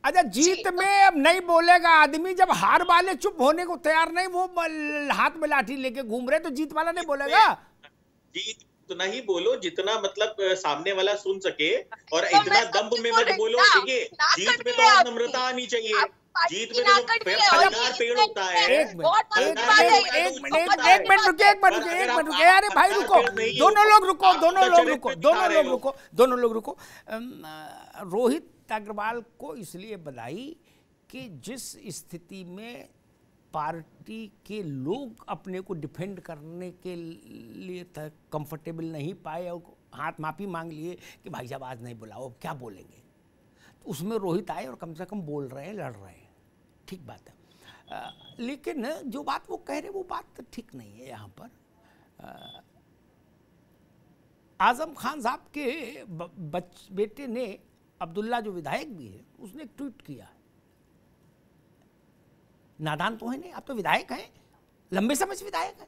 अच्छा, जीत में अब नहीं बोलेगा आदमी, जब हार वाले चुप होने को तैयार नहीं, वो हाथ में लाठी लेके घूम रहे, तो जीत वाला नहीं बोलेगा। जीत उतना ही बोलो जितना मतलब सामने वाला सुन सके, और इतना दम्भ में मत बोलो। देखिए, जीत में तो और नम्रता आनी चाहिए। जीत में तो फलदार पेड़ होता है। एक मिनट रुकिए, अरे भाई रुको, दोनों लोग रुको। रोहित अग्रवाल को इसलिए बधाई कि जिस स्थिति में पार्टी के लोग अपने को डिफेंड करने के लिए तक कंफर्टेबल नहीं पाए और हाथ माफी मांग लिए कि भाई साहब आज नहीं बुलाओ, अब क्या बोलेंगे, तो उसमें रोहित आए और कम से कम बोल रहे हैं, लड़ रहे हैं, ठीक बात है। लेकिन जो बात वो कह रहे वो बात ठीक नहीं है। यहाँ पर आजम खान साहब के बेटे ने, अब्दुल्ला जो विधायक भी है, उसने एक ट्वीट किया। नादान तो है नहीं, आप तो विधायक हैं, लंबे समय से विधायक हैं।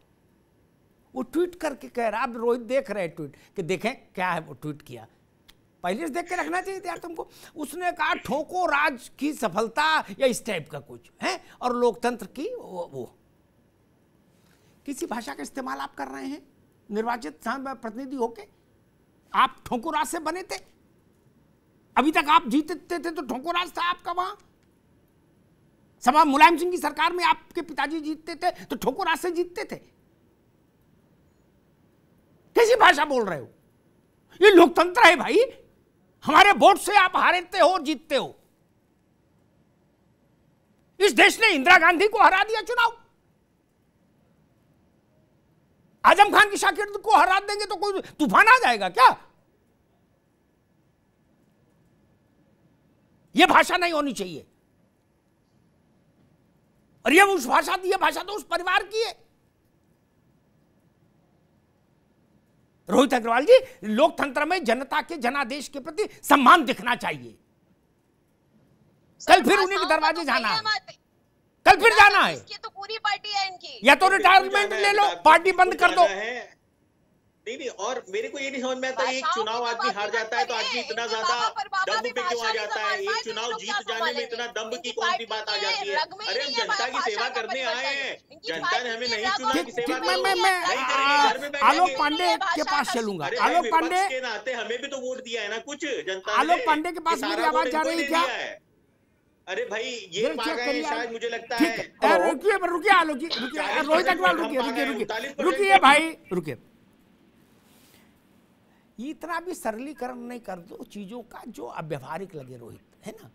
वो ट्वीट करके कह रहा, अब रोहित देख रहे ट्वीट कि देखें क्या है वो ट्वीट किया, पहले से देख के रखना चाहिए था यार तुमको। उसने कहा ठोको राज की सफलता या इस टाइप का कुछ है, और लोकतंत्र की वो किसी भाषा का इस्तेमाल आप कर रहे हैं निर्वाचित प्रतिनिधि होके। आप ठोको राज से बने थे, अभी तक आप जीतते थे तो ठोको राज था आपका वहां। सभा मुलायम सिंह की सरकार में आपके पिताजी जीतते थे तो ठोको राज से जीतते थे। कैसी भाषा बोल रहे हो? ये लोकतंत्र है भाई, हमारे वोट से आप हारते हो जीतते हो। इस देश ने इंदिरा गांधी को हरा दिया चुनाव, आजम खान की शागिर्द को हरा देंगे तो कोई तूफान आ जाएगा क्या? यह भाषा नहीं होनी चाहिए। और ये उस भाषा, ये भाषा तो उस परिवार की है। रोहित अग्रवाल जी, लोकतंत्र में जनता के जनादेश के प्रति सम्मान दिखना चाहिए। कल फिर उन्हीं के दरवाजे जाना है, कल फिर जाना है। तो पूरी पार्टी है इनकी, या तो रिटायरमेंट ले लो, पार्टी बंद कर दो। नहीं, और मेरे को ये नहीं समझ में आता, एक चुनाव आदमी हार जाता है तो आदमी इतना ज्यादा दम्भ पे क्यों आ जाता है? एक चुनाव जीत जाने में इतना दम्भ की कौन सी बात आ जाती है? अरे हम जनता की सेवा करने आए हैं, जनता ने हमें नहीं चुना कि सेवा करेंगे। आलोक पांडे के पास चलूंगा। आलोक पांडे के नाते हमें भी तो वोट दिया है ना कुछ जनता। आलोक पांडे के पास मेरी आवाज जा रही है क्या? अरे भाई ये पा गए शायद, मुझे लगता है। रुकिए आलोक जी, रुकिए रोहित अग्रवाल, रुकिए भाई, रुकिए। इतना भी सरलीकरण नहीं कर दो चीजों का जो अव्यवहारिक लगे रोहित, है ना?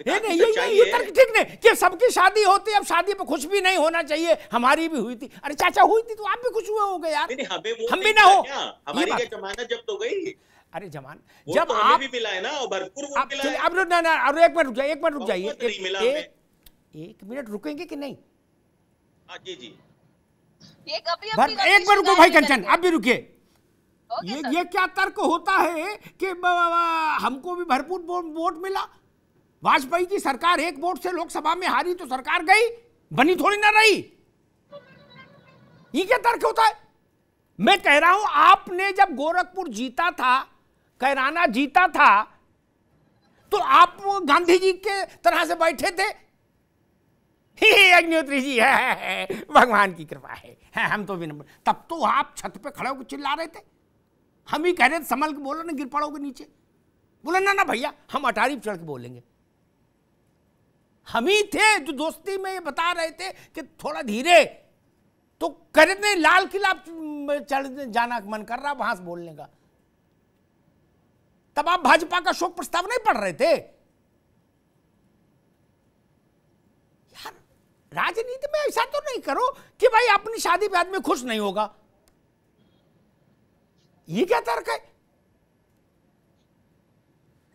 नहीं, ये तर्क ठीक नहीं कि सबकी शादी होती है, अब शादी पे खुश भी नहीं होना चाहिए। हमारी भी हुई थी, अरे चाचा हुई थी तो आप भी खुश हुए होगे यार। हम भी ना हो, हमारी क्या जमानत जब्त हो गई? अरे जमान जब आप भी मिला है ना, भरपूर वोट मिला है। अब एक मिनट रुक जाइए, एक मिनट रुकेंगे कि नहीं? जी जी, एक मिनट रुको भाई कंचन, अब भी रुकिए। ये क्या तर्क होता है कि हमको भी भरपूर वोट मिला? वाजपेयी की सरकार एक वोट से लोकसभा में हारी तो सरकार गई, बनी थोड़ी ना रही। ये क्या तर्क होता है? मैं कह रहा हूं, आपने जब गोरखपुर जीता था, कैराना जीता था, तो आप गांधी जी के तरह से बैठे थे। अग्निहोत्री जी है, भगवान की कृपा है, हम तो भी नंबर। तब तो आप छत पे खड़े होकर चिल्ला रहे थे, हम ही कह रहे थे संभल के बोलो ना, गिर पड़ोगे नीचे। बोला ना भैया, हम अटारी चढ़ के बोलेंगे। हम ही थे जो दोस्ती में ये बता रहे थे कि थोड़ा धीरे, तो कह रहे थे लाल किला चढ़ जाना मन कर रहा, वहां से बोलने का। तब आप भाजपा का शोक प्रस्ताव नहीं पढ़ रहे थे यार। राजनीति में ऐसा तो नहीं करो कि भाई अपनी शादी पे आदमी खुश नहीं होगा। ये क्या तर्क है?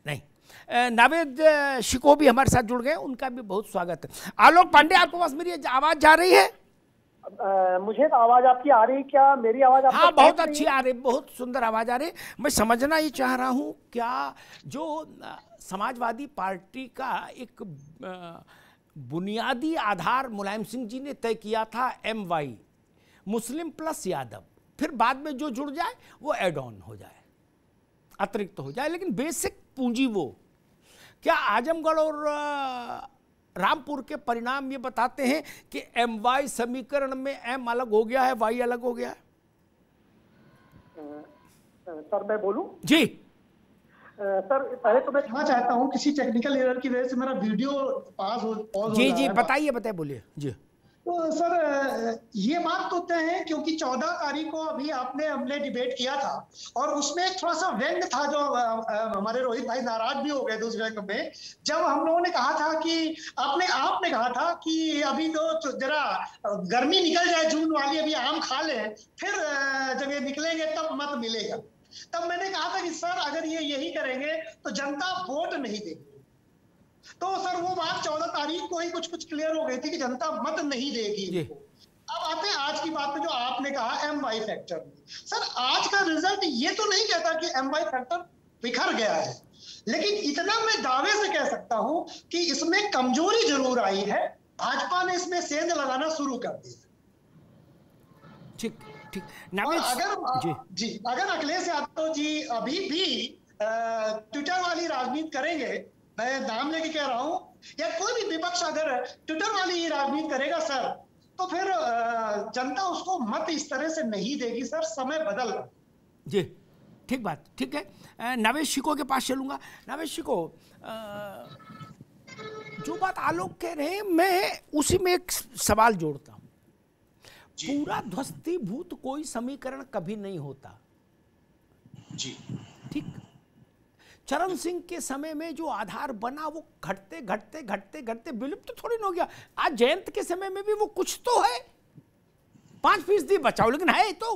नहीं। नावेद शिको भी हमारे साथ जुड़ गए, उनका भी बहुत स्वागत है। आलोक पांडे, आपके पास मेरी आवाज जा रही है? मुझे तो आवाज आपकी आ रही, क्या मेरी आवाज आपको? हाँ, बहुत अच्छी आ रही, बहुत सुंदर आवाज आ रही। मैं समझना ये चाह रहा हूं, क्या जो समाजवादी पार्टी का एक बुनियादी आधार मुलायम सिंह जी ने तय किया था, MY मुस्लिम प्लस यादव, फिर बाद में जो जुड़ जाए वो एड ऑन हो जाए, अतिरिक्त हो जाए, लेकिन बेसिक पूंजी वो। क्या आजमगढ़ और रामपुर के परिणाम ये बताते हैं कि MY समीकरण में M अलग हो गया है, Y अलग हो गया है? सर मैं बोलूं? जी सर पहले तो मैं क्षमा चाहता हूं, किसी टेक्निकल एरर की वजह से मेरा वीडियो पॉज हो जी जी बताइए बोलिए जी। तो सर ये बात तो तय है, क्योंकि 14 तारीख को अभी हमने डिबेट किया था और उसमें थोड़ा सा व्यंग था, जो हमारे रोहित भाई नाराज भी हो गए थे उस व्यंग में, जब हम लोगों ने कहा था कि आपने कहा था कि अभी तो जरा गर्मी निकल जाए जून वाली, अभी आम खा ले, फिर जब ये निकलेंगे तब मत मिलेगा। तब मैंने कहा था कि सर अगर ये यही करेंगे तो जनता वोट नहीं देगी। तो सर वो बात 14 तारीख को ही कुछ क्लियर हो गई थी कि जनता मत नहीं देगी। अब आते हैं आज की बात पे, जो आपने कहा MY फैक्टर में। सर आज का रिजल्ट ये तो नहीं कहता कि MY फैक्टर बिखर गया है, लेकिन इतना मैं दावे से कह सकता हूं कि इसमें कमजोरी जरूर आई है। भाजपा ने इसमें सेंध लगाना शुरू कर दिया। ठीक अगर अखिलेश यादव जी अभी भी ट्विटर वाली राजनीति करेंगे, मैं नाम लेके कह रहा हूं, या कोई भी विपक्ष अगर ट्विटर वाली राजनीति करेगा सर, तो फिर जनता उसको मत इस तरह से नहीं देगी सर, समय बदल रहा। जी ठीक बात, ठीक है। नवेश शिको के पास चलूंगा। नवेश शिको, जो बात आलोक कह रहे हैं, मैं उसी में एक सवाल जोड़ता हूं। पूरा ध्वस्तीभूत कोई समीकरण कभी नहीं होता जी, ठीक। चरण सिंह के समय में जो आधार बना वो घटते घटते घटते घटते विलुप्त तो थोड़ी न हो गया। आज जयंत के समय में भी वो कुछ तो है, 5% बचाओ, लेकिन है तो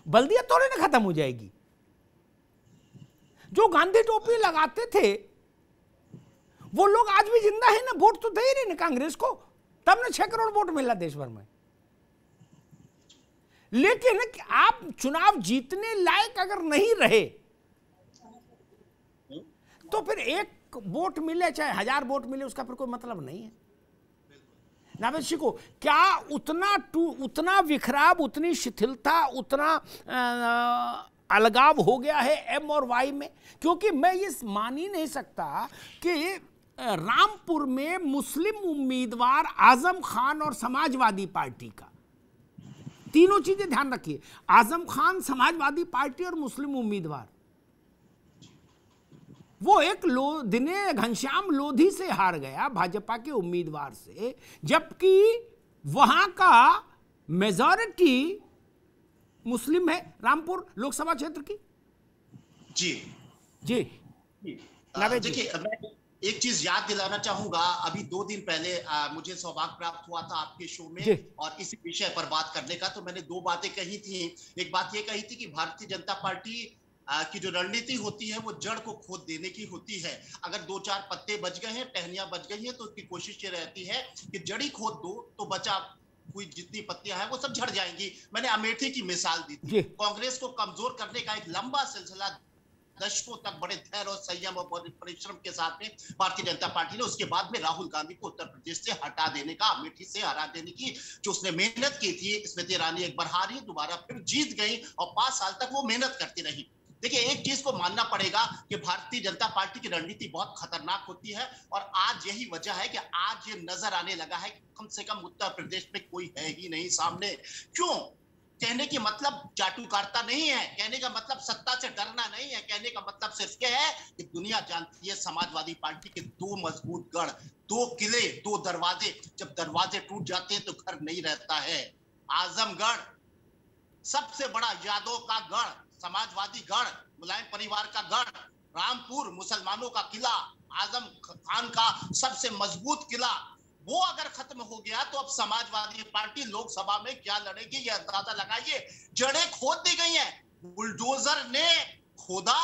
बल्दिया थोड़ी ना खत्म हो जाएगी। जो गांधी टोपी लगाते थे वो लोग आज भी जिंदा है ना, वोट तो दे ही रहे ना कांग्रेस को, तब ना 6 करोड़ वोट मिला देश भर में। लेकिन आप चुनाव जीतने लायक अगर नहीं रहे तो फिर 1 वोट मिले चाहे 1000 वोट मिले, उसका फिर कोई मतलब नहीं है। नावेशी को क्या उतना विखराव, उतनी शिथिलता, उतना अलगाव हो गया है M और Y में? क्योंकि मैं ये मान ही नहीं सकता कि रामपुर में मुस्लिम उम्मीदवार आजम खान और समाजवादी पार्टी का, तीनों चीजें ध्यान रखिए, आजम खान, समाजवादी पार्टी और मुस्लिम उम्मीदवार, वो एक दिने घनश्याम लोधी से हार गया, भाजपा के उम्मीदवार से, जबकि वहां का मेजॉरिटी मुस्लिम है रामपुर लोकसभा क्षेत्र की। जी जी देखिए, मैं एक चीज याद दिलाना चाहूंगा। अभी 2 दिन पहले मुझे सौभाग्य प्राप्त हुआ था आपके शो में और इस विषय पर बात करने का, तो मैंने 2 बातें कही थी। एक बात ये कही थी कि भारतीय जनता पार्टी की जो रणनीति होती है वो जड़ को खोद देने की होती है। अगर 2-4 पत्ते बच गए हैं, टहनियां बच गई हैं, तो उसकी कोशिश ये रहती है कि जड़ी खोद दो तो बचा हुई जितनी पत्तियां हैं वो सब झड़ जाएंगी। मैंने अमेठी की मिसाल दी थी। कांग्रेस को कमजोर करने का एक लंबा सिलसिला दशकों तक बड़े धैर्य और संयम और परिश्रम के साथ में भारतीय जनता पार्टी ने, उसके बाद में राहुल गांधी को उत्तर प्रदेश से हटा देने का, अमेठी से हरा देने की जो उसने मेहनत की थी, स्मृति ईरानी एक बार हारी, दोबारा फिर जीत गई और 5 साल तक वो मेहनत करती रही। देखिए, एक चीज को मानना पड़ेगा कि भारतीय जनता पार्टी की रणनीति बहुत खतरनाक होती है और आज यही वजह है कि आज ये नजर आने लगा है कि कम से कम उत्तर प्रदेश में कोई है ही नहीं सामने। क्यों? कहने की मतलब चाटुकारिता नहीं है, कहने का मतलब सत्ता से डरना नहीं है, कहने का मतलब सिर्फ यह है कि दुनिया जानती है समाजवादी पार्टी के 2 मजबूत गढ़, 2 किले, 2 दरवाजे, जब दरवाजे टूट जाते हैं तो घर नहीं रहता है। आजमगढ़ सबसे बड़ा यादव का गढ़, समाजवादी गढ़, मुलायम परिवार का गढ़, रामपुर मुसलमानों का किला, आजम खान का सबसे मजबूत किला, वो अगर खत्म हो गया तो अब समाजवादी पार्टी लोकसभा में क्या लड़ेगी यह अंदाजा लगाइए। जड़ें खोद दी गई हैं, बुलडोजर ने खोदा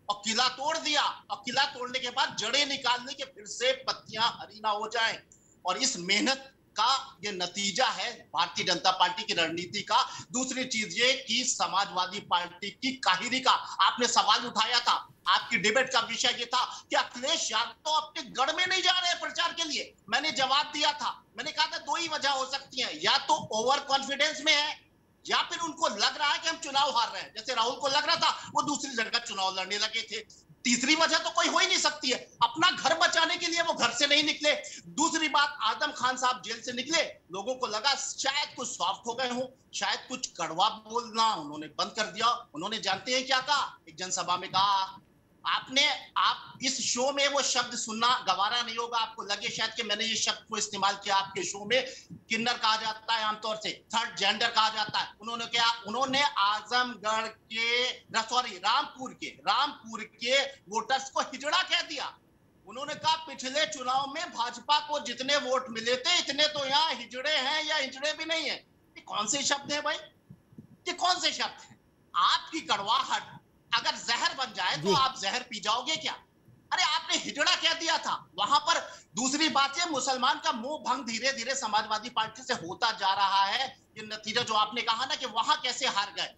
और किला तोड़ दिया, और किला तोड़ने के बाद जड़ें निकालने के फिर से पत्तियां हरी ना हो जाएं। और इस मेहनत का ये नतीजा है भारतीय जनता पार्टी की रणनीति का। दूसरी चीज ये कि समाजवादी पार्टी की काहिरी का आपने सवाल उठाया था, आपकी डिबेट का विषय ये था कि अखिलेश यादव तो अपने गढ़ में नहीं जा रहे हैं प्रचार के लिए। मैंने जवाब दिया था, मैंने कहा था 2 ही वजह हो सकती है, या तो ओवर कॉन्फिडेंस में है या फिर उनको लग रहा है कि हम चुनाव हार रहे हैं। जैसे राहुल को लग रहा था वो दूसरी जगह चुनाव लड़ने लगे थे। तीसरी वजह तो कोई हो ही नहीं सकती है, अपना घर बचाने के लिए वो घर से नहीं निकले। दूसरी बात, आजम खान साहब जेल से निकले, लोगों को लगा शायद कुछ सॉफ्ट हो गए हो, शायद कुछ कड़वा बोलना उन्होंने बंद कर दिया। उन्होंने जानते हैं क्या कहा, एक जनसभा में कहा, आप इस शो में वो शब्द सुनना गवारा नहीं होगा, आपको लगे शायद कि मैंने ये शब्द को इस्तेमाल किया आपके शो में, किन्नर कहा जाता है आमतौर से, थर्ड जेंडर कहा जाता है। उन्होंने आजमगढ़ के सॉरी रामपुर के वोटर्स को हिजड़ा कह दिया। उन्होंने कहा पिछले चुनाव में भाजपा को जितने वोट मिले थे इतने तो यहाँ हिजड़े हैं या हिजड़े भी नहीं है। ये कौन से शब्द है भाई, ये कौन से शब्द है? आपकी कड़वाहट अगर जहर बन जाए तो आप जहर पी जाओगे क्या? अरे आपने हिजड़ा कह दिया था वहां पर। दूसरी बात है, मुसलमान का मोह भंग धीरे धीरे समाजवादी पार्टी से होता जा रहा है। ये नतीजा जो आपने कहा ना कि वहां कैसे हार गए,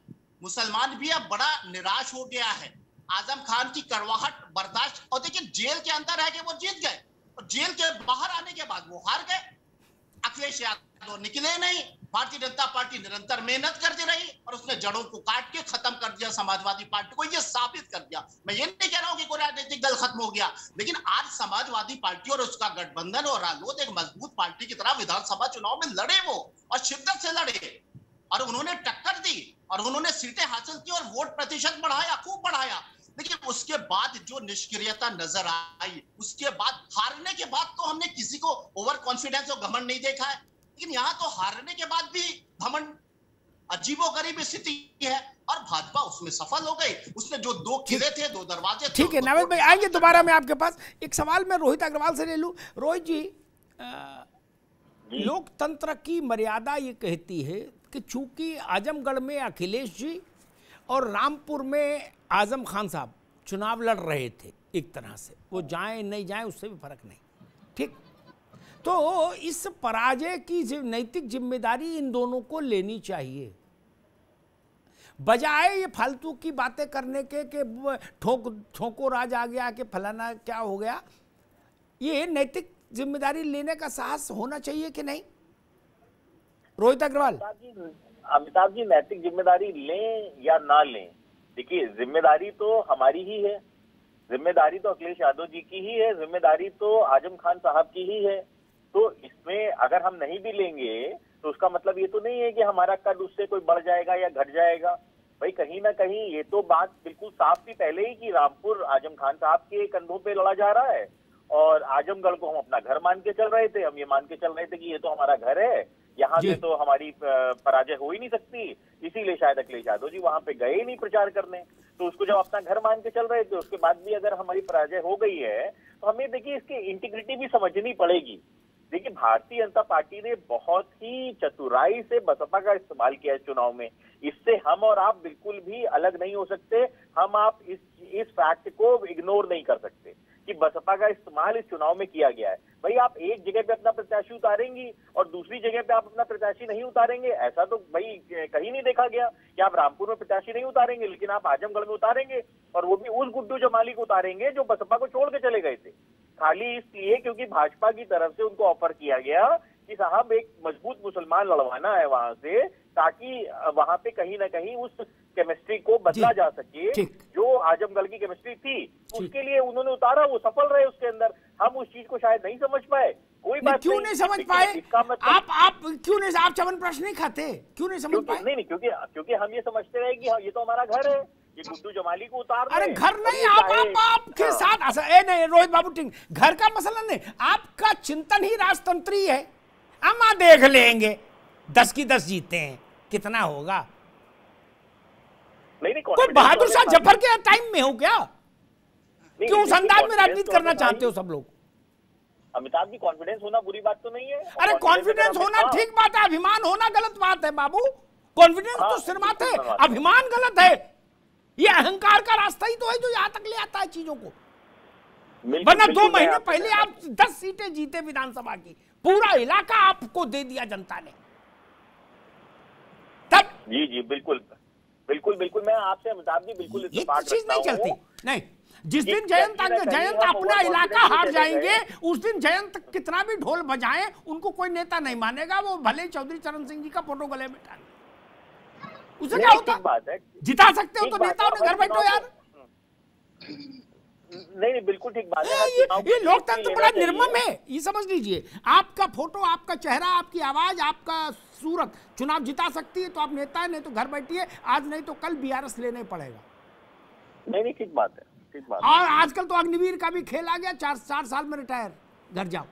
मुसलमान भी अब बड़ा निराश हो गया है। आजम खान की कड़वाहट बर्दाश्त, और देखिए जेल के अंदर है कि वो जीत गए और जेल के बाहर आने के बाद वो हार गए। अखिलेश यादव निकले नहीं, भारतीय जनता पार्टी निरंतर मेहनत करती रही और उसने जड़ों को काट के खत्म कर दिया समाजवादी पार्टी को, ये साबित कर दिया। मैं ये नहीं कह रहा हूं कि कोई राजनीतिक दल खत्म हो गया, लेकिन आज समाजवादी पार्टी और उसका गठबंधन और रालोद एक मजबूत पार्टी की तरह विधानसभा चुनाव में लड़े वो, और शिद्दत से लड़े, और उन्होंने टक्कर दी और उन्होंने सीटें हासिल की और वोट प्रतिशत बढ़ाया, खूब बढ़ाया। लेकिन उसके बाद जो निष्क्रियता नजर आई, उसके बाद हारने के बाद तो हमने किसी को ओवर कॉन्फिडेंस और घमंड नहीं देखा है, लेकिन यहाँ तो हारने के बाद भी घमंड, अजीबोगरीब स्थिति है, और भाजपा उसमें सफल हो गई। उसने जो 2 किले थे, 2 दरवाजे। ठीक है नावेद भाई, आएंगे दोबारा मैं आपके पास। एक सवाल मैं रोहित अग्रवाल से ले लूं। रोहित जी, लोकतंत्र की मर्यादा ये कहती है कि चूंकि आजमगढ़ में अखिलेश जी और रामपुर में आजम खान साहब चुनाव लड़ रहे थे, एक तरह से वो जाएं नहीं जाएं उससे भी फर्क नहीं, ठीक, तो इस पराजय की नैतिक जिम्मेदारी इन दोनों को लेनी चाहिए, बजाय ये फालतू की बातें करने के कि ठोको राज आ गया कि फलाना क्या हो गया। ये नैतिक जिम्मेदारी लेने का साहस होना चाहिए कि नहीं? रोहित अग्रवाल। अमिताभ जी, नैतिक जिम्मेदारी लें या ना लें, देखिए जिम्मेदारी तो हमारी ही है, जिम्मेदारी तो अखिलेश यादव जी की ही है, जिम्मेदारी तो आजम खान साहब की ही है। तो इसमें अगर हम नहीं भी लेंगे तो उसका मतलब ये तो नहीं है कि हमारा कद उससे कोई बढ़ जाएगा या घट जाएगा। भाई कहीं ना कहीं ये तो बात बिल्कुल साफ थी पहले ही कि रामपुर आजम खान साहब के कंधों पे लड़ा जा रहा है, और आजमगढ़ को हम अपना घर मान के चल रहे थे। हम ये मान के चल रहे थे कि ये तो हमारा घर है, यहाँ से तो हमारी पराजय हो ही नहीं सकती, इसीलिए शायद अखिलेश यादव जी वहां पे गए ही नहीं प्रचार करने। तो उसको जब अपना घर मान के चल रहे थे, उसके बाद भी अगर हमारी पराजय हो गई है तो हमें देखिए इसकी इंटीग्रिटी भी समझनी पड़ेगी। देखिए भारतीय जनता पार्टी ने बहुत ही चतुराई से बसपा का इस्तेमाल किया है चुनाव में, इससे हम और आप बिल्कुल भी अलग नहीं हो सकते। हम आप इस फैक्ट को इग्नोर नहीं कर सकते कि बसपा का इस्तेमाल इस चुनाव में किया गया है। भाई आप एक जगह पे अपना प्रत्याशी उतारेंगी और दूसरी जगह पे आप अपना प्रत्याशी नहीं उतारेंगे, ऐसा तो भाई कहीं नहीं देखा गया कि आप रामपुर में प्रत्याशी नहीं उतारेंगे लेकिन आप आजमगढ़ में उतारेंगे, और वो भी उस गुड्डू जमाली को उतारेंगे जो बसपा को छोड़ के चले गए थे, खाली इसलिए क्योंकि भाजपा की तरफ से उनको ऑफर किया गया कि साहब एक मजबूत मुसलमान लड़वाना है वहां से, ताकि वहां पे कहीं ना कहीं उस केमिस्ट्री को बदला जा सके जो आजमगढ़ की केमिस्ट्री थी, उसके लिए उन्होंने उतारा, वो सफल रहे उसके अंदर। हम उस चीज को शायद नहीं समझ पाए, कोई बात क्यों नहीं समझ पाए? आप क्यों नहीं, आप च्यवनप्राश नहीं खाते, क्यों नहीं समझ पाए? नहीं, क्योंकि हम ये समझते रहे कि ये तो हमारा घर है, ये गुड्डू जमाली को उतार। अरे घर नहीं, आपके साथ नहीं रोहित बाबू टिंग, घर का मसला नहीं, आपका चिंतन ही राजतंत्री है। अम्मा देख लेंगे 10 की 10 जीते हैं, कितना होगा? नहीं, कोई बहादुर शाह जफर के टाइम में हो क्या? क्यों उस अंदाज में राजनीति करना चाहते हो सब लोग? अमिताभ जी, कॉन्फिडेंस होना बुरी बात तो नहीं है। अरे कॉन्फिडेंस होना ठीक बात है, अभिमान होना गलत बात है बाबू। कॉन्फिडेंस तो सिर माथे, अभिमान गलत है। ये अहंकार का रास्ता ही तो है जो यहां तक ले आता है चीजों को। वरना 2 महीने पहले आप 10 सीटें जीते विधानसभा की, पूरा इलाका आपको दे दिया जनता ने। तब जी बिल्कुल, मैं आपसे अमिताभ जी बिल्कुल ये चीज नहीं चलती। नहीं, जिस दिन जयंत अपना इलाका हार जाएंगे, उस दिन जयंत कितना भी ढोल बजाएं, उनको कोई नेता नहीं मानेगा। वो भले चौधरी चरण सिंह जी का फोटो गले में डाल, उसे क्या होता? जिता सकते हो तो नेताओं ने घर बैठो यार। नहीं बिल्कुल ठीक बात है। ये लोकतंत्र बड़ा निर्मम है, ये समझ लीजिए। आपका फोटो, आपका चेहरा, आपकी आवाज, आपका सूरत चुनाव जिता सकती है, तो आप नेता है, नहीं तो घर बैठिए, आज नहीं तो कल बीआरएस लेने पड़ेगा। नहीं ठीक बात है, ठीक बात। और आजकल तो अग्निवीर का भी खेल आ गया, 4 साल में रिटायर, घर जाओ।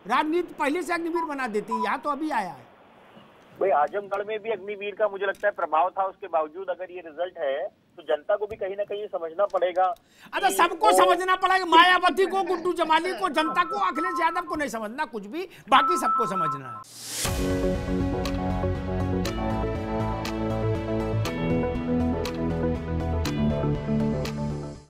राजनीति पहले से अग्निवीर बना देती है, यहाँ तो अभी आया है। भाई आजमगढ़ में भी अग्निवीर का मुझे लगता है प्रभाव था, उसके बावजूद अगर ये रिजल्ट है तो जनता को भी कहीं ना कहीं समझना पड़ेगा। अरे सबको समझना पड़ेगा, मायावती को, गुड्डू जमाली को, जनता को, अखिलेश यादव को नहीं समझना कुछ भी, बाकी सबको समझना है।